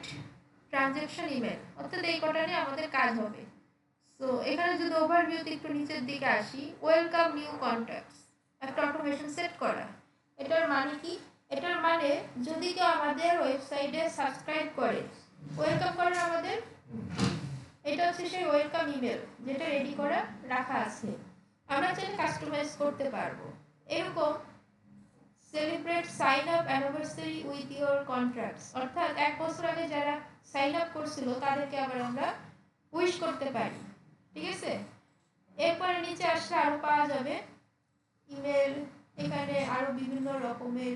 Send transaction email, অর্থাৎ এই কটা নিয়ে আমাদের কাজ হবে। সো এখানে যদি ওভারভিউতে একটু নিচের দিকে আসি, ওয়েলকাম নিউ কন্ট্যাক্টস, একটা অটোমেশন সেট করা। এটার মানে কি? এটার মানে যদি কেউ আমাদের ওয়েবসাইটে সাবস্ক্রাইব করে, ওয়েলকাম করে আমাদের, এটা হচ্ছে সেই ওয়েলকাম ইমেল যেটা রেডি করা রাখা আছে। আমরা চাইলে কাস্টমাইজ করতে পারবো। এরকম celebrate sign up anniversary with your contracts, অর্থাৎ 1 বছর আগে যারা সাইন আপ করছিল তাদেরকে আবার আমরা উইশ করতে পারি। ঠিক আছে, এরপরে নিচে আসলে আরো পাওয়া যাবে ইমেল। এখানে আরো বিভিন্ন রকমের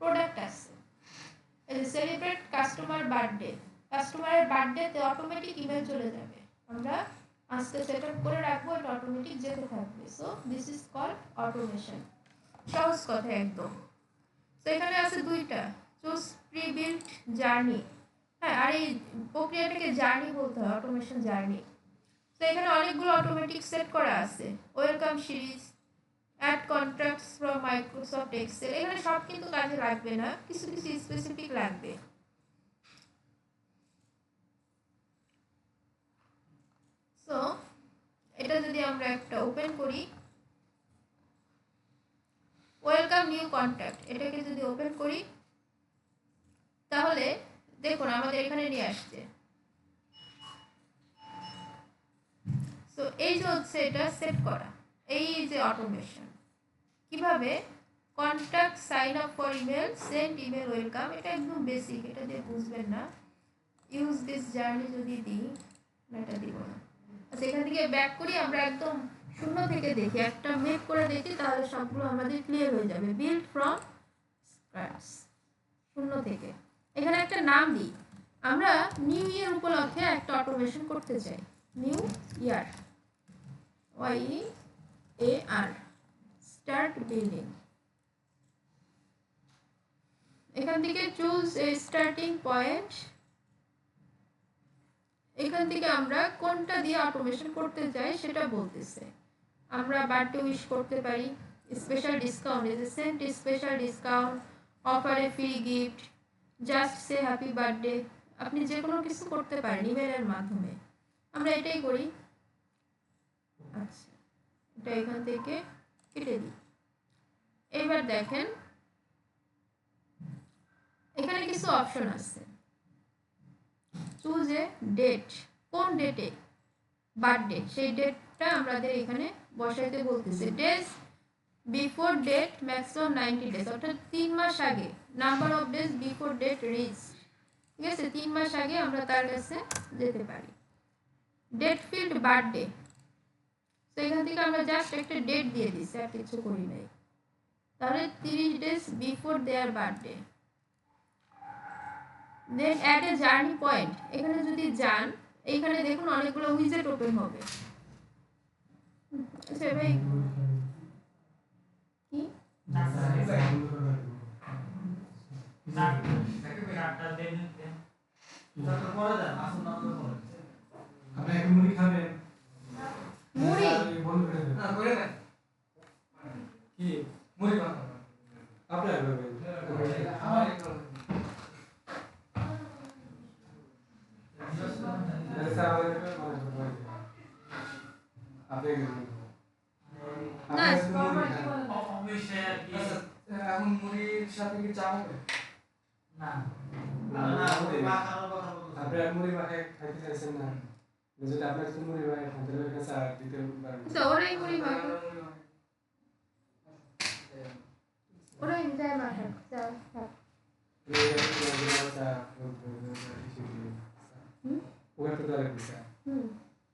প্রোডাক্ট আছে। সেলিব্রেট কাস্টমার বার্থডে, কাস্টমারের বার্থডেতে অটোমেটিক ইমেল চলে যাবে, আমরা আজকে সেট আপ করে রাখবো, এটা অটোমেটিক যেতে থাকবে। So this is called automation. সহজ কথা একদম। তো এখানে আছে দুইটা, চুজ প্রি বিল্ট জার্নি। হ্যাঁ, আর এই প্রক্রিয়াটাকে জার্নি বলতে হয়, অটোমেশন জার্নি। তো এখানে অনেকগুলো অটোমেটিক সেট করা আছে। Welcome series, add contracts from Microsoft Excel, এখানে সব কিন্তু কাজে লাগবে না, কিছু কিছু স্পেসিফিক লাগবে। সো এটা যদি আমরা একটা ওপেন করি, ওয়েলকাম নিউ কন্ট্যাক্ট, এটাকে যদি ওপেন করি তাহলে দেখুন আমাদের এখানে নিয়ে আসছে। সো এই যে হচ্ছে এটা সেট করা, এই যে অটোমেশন। কিভাবে? Contact sign up for email, send email welcome, এটা একদম বেসিক, এটা দিয়ে বুঝবেন না। ইউজ দিস জার্নি যদি দিই, এটা দিব না। আচ্ছা, এখান থেকে ব্যাক করি, আমরা একদম শূন্য থেকে দেখি, একটা মেক করে দেখি, তাহলে সবগুলো আমাদের ক্লিয়ার হয়ে যাবে। বিল্ড ফ্রম স্ক্র্যাচ, শূন্য থেকে। এখানে একটা নাম দিই, আমরা নিউ ইয়ার উপলক্ষে একটা অটোমেশন করতে চাই। New year, YEAR, start building. এখান থেকে চুজ এ স্টার্টিং পয়েন্ট, এখান থেকে আমরা কোনটা দিয়ে অটোমেশন করতে চাই সেটা বলতেছে। আমরা বার্থডে উইশ করতে পারি, special discount, as a sent special discount, offer a free gift, just say happy birthday, আপনি যে কোনো কিছু করতে পারেন ইমেলের মাধ্যমে। আমরা এটাই করি। আচ্ছা, এটা এখান থেকে কেটে দিই। এবার দেখেন এখানে কিছু অপশন আছে। চুজ এ ডেট, কোন ডেটে বার্থডে, সেই ডেটটা আমাদের এখানে বসাইতে বলতেছে। Days before date maximum 90 days, অর্থাৎ 3 মাস আগে। Number of days before date reach, ঠিক আছে, 3 মাস আগে আমরা তার কাছে যেতে পারি। ডেট ফিল্ড বার্থডে, তো এখান থেকে আমরা জাস্ট একটা ডেট দিয়ে দিচ্ছি, আর কিছু করি নাই। তাহলে 30 days before their birthday. Then at a journey point, এখানে যদি যান, এইখানে দেখুন অনেকগুলো উইজেট ওপেন হবে। আচ্ছা ভাই, কি আপনি এক মুড়ি খাবেন? মুড়ি বন্ধ করে দেন। হ্যাঁ করে দেন। কি মুড়ি বানাবো। আপনার ভাবে আমার একটু ऐसा वाले पे আপনি না, অবশ্যই আর কি এখন মুড়ির সাথে কি চা হবে? না না, মাখানোর কথা বলতে আপনি আর মুড়ি মাখায় খাইতে চাইছেন না, যদি আপনার কিছু মুড়ি মাখায় খাইতে হলে কাছে আর দিতে পারবেন। তো ওরাই মুড়ি মাখে, ওরাই যায় মাখে, চা খা। ওটা তো দাঁড়িয়ে দিছে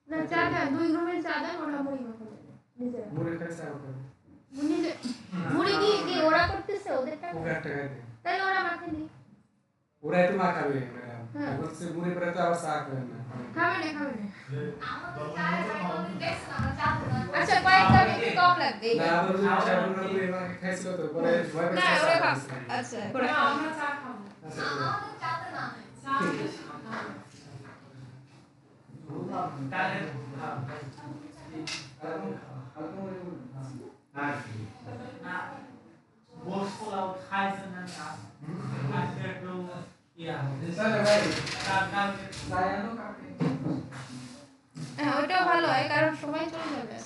না, চা দেন, 2 গ্রামের চা দেন, ওরা মুড়ি মাখে দেবে নিজেরা। মুড়ি খাইছে ওটা নিজে মুড়ি কি ওরা করতেছে ওদেরটা, ওটা একটা খাইতে তাহলে ওরা মাখে দি। ওরাই তো মাখাবে ম্যাডাম, হ্যাঁ। বলছে মুড়ি পরে তো আবার চা খাবেন না। খাবে না, খাবে না। আচ্ছা, কয়েকটা একটু কম লাগবে। না আবার যদি চা মুড়ি মাখে খাইছিল তো পরে ভয় না, পেয়ে ওরা চা খাবে। খাইছে। আচ্ছা, ওরা আমরা চা খাবো। আচ্ছা তাহলে না বস পোলাও খাইছেন না আজকে একটু ইয়া তাহলে ভাই কাল যাই আনো কাকে হ্যাঁ ওইটাও ভালো হয় কারণ সময় চলে যাবে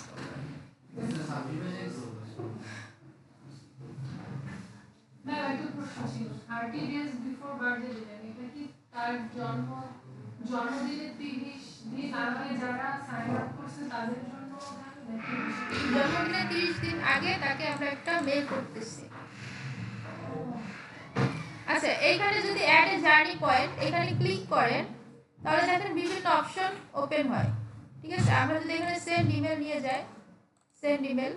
না একটা প্রশ্ন ছিল 30 days বিফোর বার্থডে দিলেন এটা কি তার জন্মদিনের 30 দিন আগে যারা সাইন আপ করছে তাদের জন্য জন্মদিনের 30 দিন আগে তাকে আমরা একটা মেল করতেছি আচ্ছা এইখানে যদি অ্যাড এ জার্নি পয়েন্ট এখানে ক্লিক করেন তাহলে দেখেন বিভিন্ন অপশন ওপেন হয় ঠিক আছে আমরা যদি এখানে সেন্ড ইমেল নিয়ে যাই সেন্ড ইমেল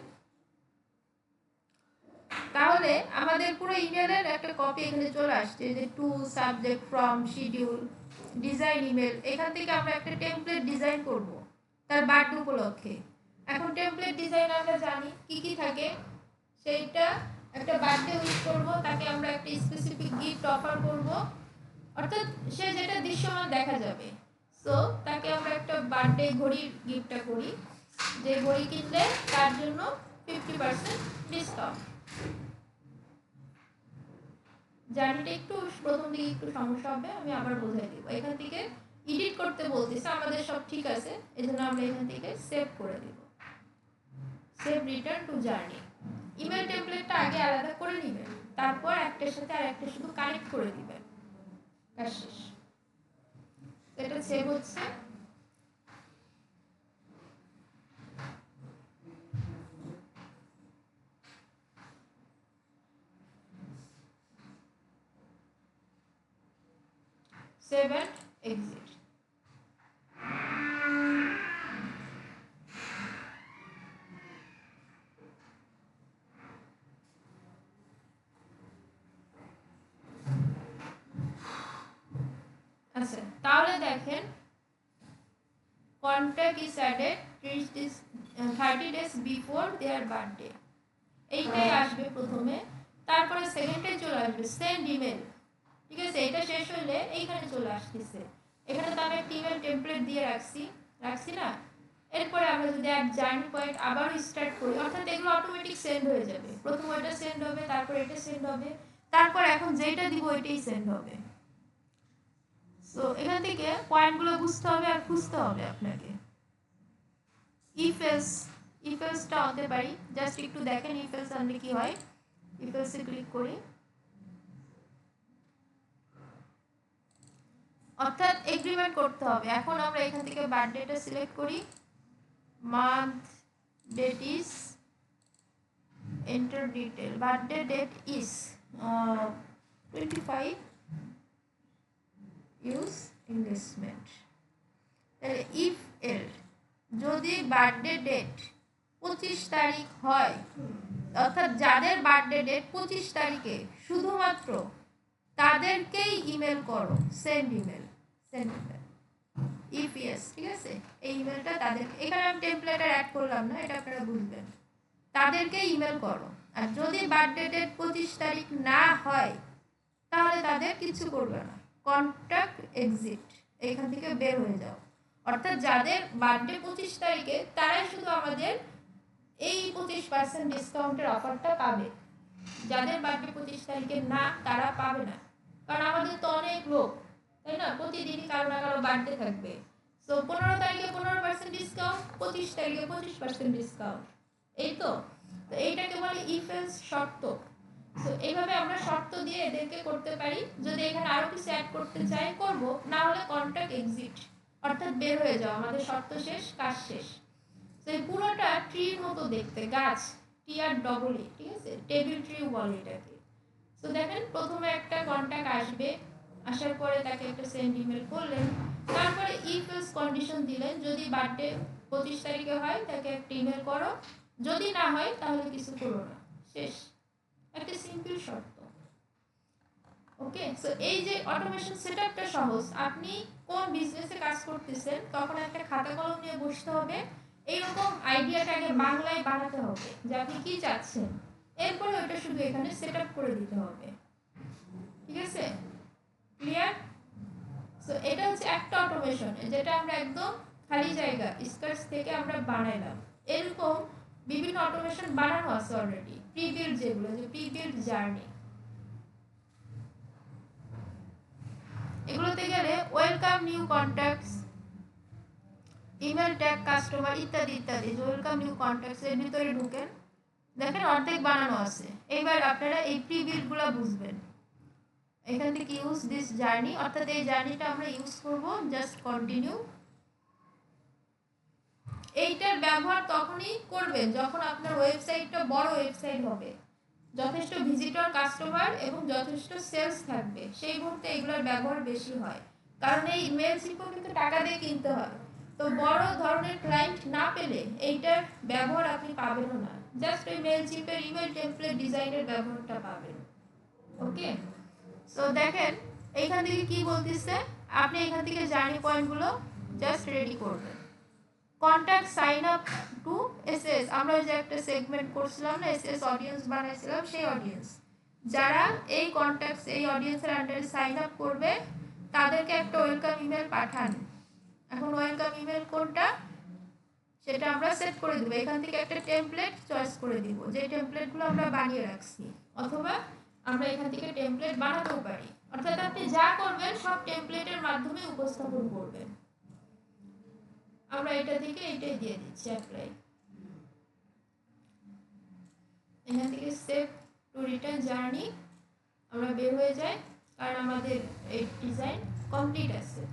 তাহলে আমাদের পুরো ইমেলের একটা কপি এখানে চলে আসছে যে to subject from schedule design email এখান থেকে আমরা একটা টেমপ্লেট ডিজাইন করব তার বার্থডে উপলক্ষে এখন টেমপ্লেট ডিজাইন আমরা জানি কি কি থাকে সেইটা একটা বার্থডে উইশ করব তাকে আমরা একটা স্পেসিফিক গিফট অফার করব অর্থাৎ সে যেটা দৃশ্যমান দেখা যাবে সো তাকে আমরা একটা বার্থডে ঘড়ির গিফটটা করি যে ঘড়ি কিনলে তার জন্য 50% ডিসকাউন্ট জার্নিটা একটু প্রথম দিকে একটু সমস্যা হবে আমি আবার বোঝাই দিব এখান থেকে এডিট করতে বলতেছে আমাদের সব ঠিক আছে এজন্য আমরা এখান থেকে সেভ করে দেব save return to journey email টেমপ্লেটটা আগে আলাদা করে নেবেন তারপর একটার সাথে আর একটা শুধু কানেক্ট করে দিবেন কাজ শেষ এটা সেভ হচ্ছে save and exit আচ্ছা তাহলে দেখেন contact is added 30 days before their birthday এইটাই আসবে প্রথমে তারপরে সেকেন্ডে চলে আসবে সেন্ড ইমেল ঠিক আছে এটা শেষ হলে এইখানে চলে আসতেছে এখানে তো আমি একটা ইমেল টেমপ্লেট দিয়ে রাখছি না এরপরে আমরা যদি এক জার্নি পয়েন্ট আবার স্টার্ট করি অর্থাৎ এগুলো অটোমেটিক সেন্ড হয়ে যাবে প্রথম ওইটা সেন্ড হবে তারপর এটা সেন্ড হবে তারপর এখন যেটা দিব ওইটাই সেন্ড হবে সো এখান থেকে পয়েন্টগুলো বুঝতে হবে আর খুঁজতে হবে আপনাকে ইফ এলসটা আনতে পারি জাস্ট একটু দেখেন ইফ এলস আনলে কি হয় ইফ এলসে ক্লিক করি অর্থাৎ এগ্রিমেন্ট করতে হবে এখন আমরা এখান থেকে বার্থডেটা সিলেক্ট করি month date is enter detail birthday date is 25 use investment তাহলে ইফ এল যদি বার্থডে ডেট 25 তারিখ হয় অর্থাৎ যাদের বার্থডে ডেট 25 তারিখে শুধুমাত্র তাদেরকেই ইমেল করো সেন্ড ইমেল ইপিএস ঠিক আছে এই ইমেলটা তাদের এখানে আমি টেমপ্লেটার অ্যাড করলাম না এটা আপনারা বুঝবেন তাদেরকে ইমেল করো আর যদি বার্থডে ডেট 25 তারিখ না হয় তাহলে তাদের কিছু করবে না কন্ট্যাক্ট এক্সিট এখান থেকে বের হয়ে যাও অর্থাৎ যাদের বার্থডে 25 তারিখে তারাই শুধু আমাদের এই 25% ডিসকাউন্টের অফারটা পাবে যাদের বার্থডে 25 তারিখে না তারা পাবে না কারণ আমাদের তো অনেক লোক তাই না প্রতিদিনই কারো না কারো বার্থডে থাকবে সো 15 তারিখে 15% ডিসকাউন্ট 25 তারিখে 25% ডিসকাউন্ট এই তো এইটাকে বলে ইফ এলস শর্ত সো এইভাবে আমরা শর্ত দিয়ে এদেরকে করতে পারি যদি এখানে আরো কিছু অ্যাড করতে চাই করব না হলে কন্ট্যাক্ট এক্সিট অর্থাৎ বের হয়ে যাও আমাদের শর্ত শেষ কাজ শেষ তো এই পুরোটা ট্রির মতো দেখতে গাছ টি আর ডবল এ ঠিক আছে টেবিল ট্রি বলে এটাকে তো দেখেন প্রথমে একটা কন্ট্যাক্ট আসবে আসার পরে তাকে একটা সেন্ড ইমেল করলেন তারপরে ইফ এলস কন্ডিশন দিলেন যদি বার্থডে 25 তারিখে হয় তাকে একটা ইমেল করো যদি না হয় তাহলে কিছু করো না শেষ একটা সিম্পল শর্ত ওকে সো এই যে অটোমেশন সেটআপটা সহজ আপনি কোন বিজনেসে কাজ করতেছেন তখন একটা খাতা কলম নিয়ে বসতে হবে এইরকম আইডিয়াটাকে বাংলায় বানাতে হবে যে আপনি কি চাচ্ছেন এরপরে ওটা শুধু এখানে সেটআপ করে দিতে হবে ঠিক আছে ক্লিয়ার সো এটা হচ্ছে একটা অটোমেশন যেটা আমরা একদম খালি জায়গা স্কেচ থেকে আমরা বানাইলাম এরকম বিভিন্ন অটোমেশন বানানো আছে অলরেডি প্রি বিল্ড যেগুলো যে প্রি বিল্ড জার্নি এগুলোতে গেলে welcome new contacts, email tag customer ইত্যাদি ইত্যাদি, ওয়েলকাম নিউ কন্ট্যাক্টস এর ভিতরে ঢুকেন, দেখেন অর্ধেক বানানো আছে। এইবার আপনারা এই প্রিভিউগুলো বুঝবেন। এখান থেকে ইউজ দিস জার্নি, অর্থাৎ এই জার্নিটা আমরা ইউজ করব, জাস্ট কন্টিনিউ। এইটার ব্যবহার তখনই করবেন যখন আপনার ওয়েবসাইটটা বড় ওয়েবসাইট হবে, যথেষ্ট ভিজিটর কাস্টমার এবং যথেষ্ট সেলস থাকবে, সেই মুহূর্তে এগুলোর ব্যবহার বেশি হয়। কারণ এই ইমেল শিল্প কিন্তু টাকা দিয়ে কিনতে হয়, তো বড় ধরনের ক্লায়েন্ট না পেলে এইটার ব্যবহার আপনি পাবেনও না, জাস্ট ওই মেল শিল্পের ইমেল টেমপ্লেট ডিজাইনের ব্যবহারটা পাবেন। ওকে, সো দেখেন এইখান থেকে কি বলতেছে, আপনি এখান থেকে জার্নি পয়েন্টগুলো জাস্ট রেডি করবেন। Contact sign up to SS, আমরা যে একটা সেগমেন্ট করছিলাম না, এসএস অডিয়েন্স বানাইছিলাম, সেই অডিয়েন্স যারা এই কন্ট্যাক্টস এই অডিয়েন্সের আন্ডারে সাইন আপ করবে তাদেরকে একটা ওয়েলকাম ইমেল পাঠান। এখন ওয়েলকাম ইমেল কোনটা সেটা আমরা সেট করে দেবো, এখান থেকে একটা টেমপ্লেট চয়েস করে দিব, যে টেমপ্লেটগুলো আমরা বানিয়ে রাখছি, অথবা আমরা এখান থেকে টেমপ্লেট বানাতেও পারি, অর্থাৎ আপনি যা করবেন সব টেমপ্লেটের মাধ্যমে উপস্থাপন করবেন। আমরা এটা থেকে এটাই দিয়ে দিচ্ছি অ্যাপ্লাই, এখান থেকে সেভ টু রিটার্ন জার্নি আমরা বের হয়ে যাই, কারণ আমাদের এই ডিজাইন কমপ্লিট আছে।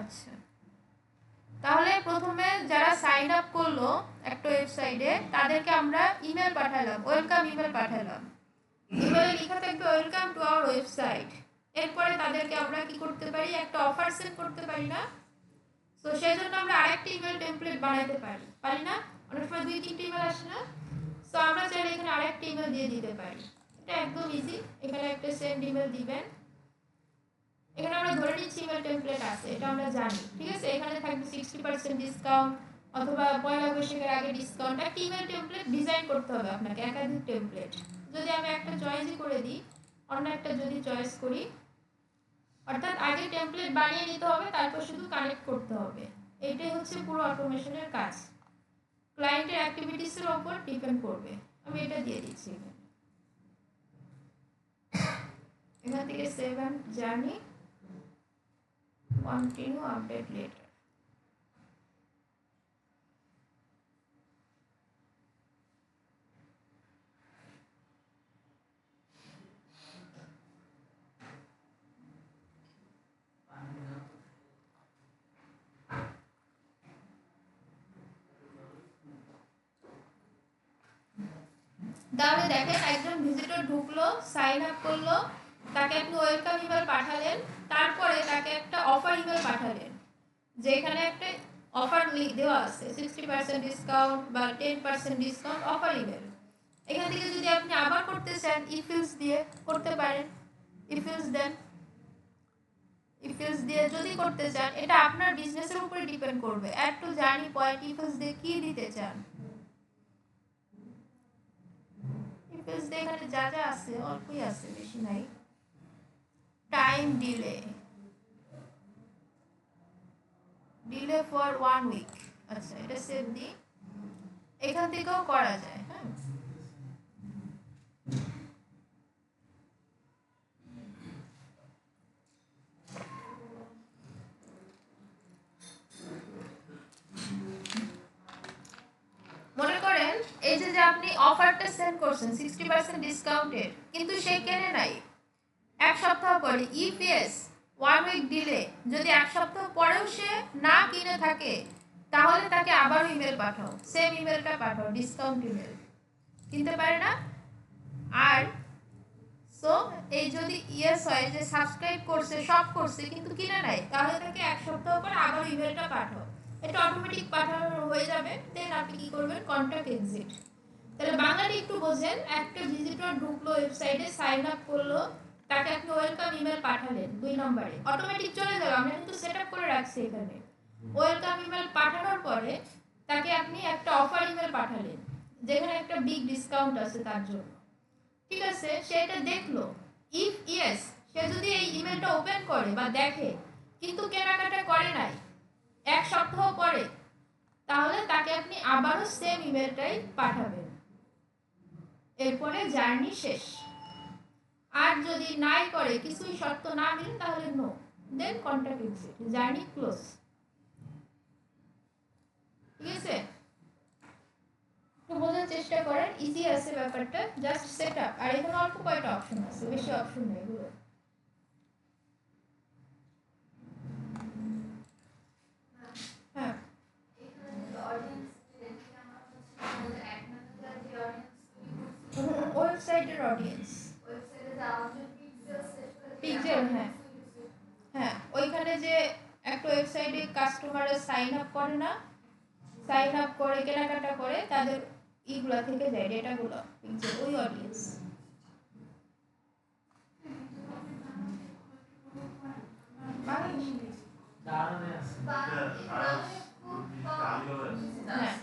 আচ্ছা, তাহলে প্রথমে যারা সাইন আপ করলো একটা ওয়েবসাইটে তাদেরকে আমরা ইমেল পাঠালাম, ওয়েলকাম ইমেল পাঠালাম, ইমেলে লেখা থাকবে ওয়েলকাম টু আওয়ার ওয়েবসাইট। এরপরে তাদেরকে আমরা কি করতে পারি, একটা অফার সেন্ড করতে পারি না? তো সেই জন্য আমরা আরেকটা ইমেল টেমপ্লেট বানাইতে পারি না? অনেক সময় 2-3টি ইমেল আসে না, তো আমরা চাইলে এখানে আরেকটা ইমেল দিয়ে দিতে পারি, এটা একদম ইজি। এখানে একটা সেন্ড ইমেল দিবেন, এখানে আমরা ধরে নিচ্ছি ইমেল টেমপ্লেট আছে, এটা আমরা জানি, ঠিক আছে। এখানে থাকবে 60% ডিসকাউন্ট অথবা পয়লা বৈশাখের আগে ডিসকাউন্ট। একটা ইমেল টেমপ্লেট ডিজাইন করতে হবে আপনাকে, একাধিক টেমপ্লেট। যদি আমি একটা চয়েসই করে দিই, অন্য একটা যদি চয়েস করি, অর্থাৎ আগে টেমপ্লেট বানিয়ে নিতে হবে, তারপর শুধু কানেক্ট করতে হবে। এইটাই হচ্ছে পুরো অটোমেশনের কাজ, ক্লায়েন্টের অ্যাক্টিভিটিসের উপর ডিপেন্ড করবে। আমি এটা দিয়ে দিচ্ছি, এখান থেকে save and journey continue update later. তাহলে দেখেন একজন ভিজিটর ঢুকলো, সাইন আপ করলো, তাকে আপনি ওয়েলকাম ইমেল পাঠালেন, তারপরে তাকে একটা অফার ইমেল পাঠালেন, যেখানে একটা অফার দেওয়া আছে 60% ডিসকাউন্ট বা 10% ডিসকাউন্ট অফার ইমেল। এখান থেকে যদি আপনি আবার করতে চান, ইফিলস দিয়ে করতে পারেন, ইফিলস দেন, ইফিলস দিয়ে যদি করতে চান, এটা আপনার বিজনেসের উপরে ডিপেন্ড করবে। Add to journey point if else দিয়ে কি দিতে চান, ইফিলস দিয়ে এখানে যা যা আছে অল্পই আছে, বেশি নাই। টাইম ডিলে ফর 1 উইক, আচ্ছা এটা সেভ দিই, এখান থেকেও করা যায়। হ্যাঁ, মনে করেন এই যে আপনি অফারটা সেন্ড করছেন 60% ডিসকাউন্টের, কিন্তু সে কেনে নাই, এক সপ্তাহ পরে, ইফ ইয়েস 1 উইক ডিলে, যদি এক সপ্তাহ পরেও সে না কিনে থাকে, তাহলে তাকে আবারও ইমেল পাঠাও, সেম ইমেলটা পাঠাও, ডিসকাউন্ট ইমেল, কিনতে পারে না। আর সো এই যদি ইয়েস হয়, যে সাবস্ক্রাইব করছে, সব করছে, কিন্তু কিনে নাই, তাহলে তাকে এক সপ্তাহ পর আবার ইমেলটা পাঠাও, এটা অটোমেটিক পাঠানো হয়ে যাবে। দেন আপনি কি করবেন, কন্ট্যাক্ট এক্সিট। তাহলে বাংলাটা একটু বোঝেন, একটা ভিজিটর ঢুকলো ওয়েবসাইটে, সাইন আপ করলো, তাকে আপনি ওয়েলকাম ইমেল পাঠালেন, 2 নম্বরে অটোমেটিক চলে যাবে, আমরা কিন্তু সেটআপ করে রাখছি এখানে। ওয়েলকাম ইমেল পাঠানোর পরে তাকে আপনি একটা অফার ইমেল পাঠালেন, যেখানে একটা বিগ ডিসকাউন্ট আছে তার জন্য। ঠিক আছে, সে এটা দেখলো। ইফ ইয়েস, সে যদি এই ইমেলটা ওপেন করে বা দেখে কিন্তু কেনাকাটা করে নাই 1 সপ্তাহ পরে, তাহলে তাকে আপনি আবারও সেম ইমেলটাই পাঠাবেন, এরপরে জার্নি শেষ। আর যদি নাই করে, কিছুই শর্ত না মিলে, তাহলে নো, দেন কন্ট্যাক্ট এক্সিট, জার্নি ক্লোজ। ঠিক আছে, একটু বোঝার চেষ্টা করেন, ইজি আছে ব্যাপারটা, জাস্ট সেট আপ। আর এখানে অল্প কয়েকটা অপশন আছে, বেশি অপশন নেই এগুলো। হ্যাঁ, ওয়েবসাইটের অডিয়েন্স, পিক্সেল, হ্যাঁ হ্যাঁ, ওইখানে যে একটা ওয়েবসাইটে কাস্টমাররা সাইন আপ করে না, সাইন আপ করে কেনাকাটা করে, তাদের ইগুলা থেকে যায় ডেটাগুলো, পিক্সেল ওই অডিয়েন্স। দাঁড়ানো আছে হ্যাঁ